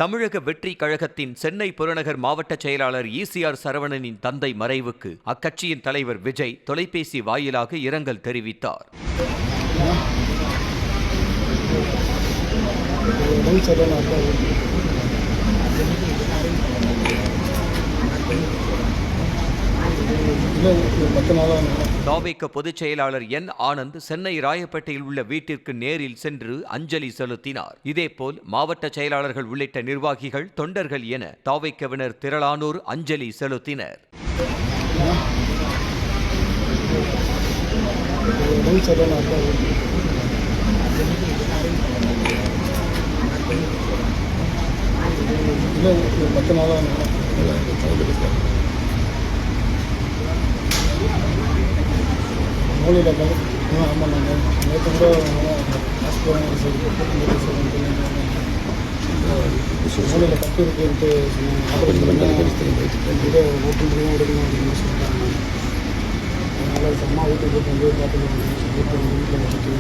தமிழக வெற்றி கழகத்தின் சென்னை புறநகர் மாவட்ட செயலாளர் ஈசிஆர் சரவணனின் தந்தை மறைவுக்கு அக்கட்சியின் தலைவர் விஜய் தொலைபேசி வாயிலாக இரங்கல் தெரிவித்தார். தாவேக பொதுச் செயலாளர் என். ஆனந்த் சென்னை ராயப்பேட்டையில் உள்ள வீட்டிற்கு நேரில் சென்று அஞ்சலி செலுத்தினார். இதேபோல் மாவட்ட செயலாளர்கள் உள்ளிட்ட நிர்வாகிகள், தொண்டர்கள் என தாவேகவினர் திரளானோர் அஞ்சலி செலுத்தினர். ஆமாம், நாங்கள் நேற்று கூட மூலையில் கட்டு இருக்குன்ட்டு இதை ஓட்டுநரையும் எடுக்கணும் அப்படின்னு சொல்லிட்டாங்க. அதனால் அம்மா வீட்டுக்கு போட்டு வந்து பார்த்துக்கணும் வீட்டில் வச்சுட்டு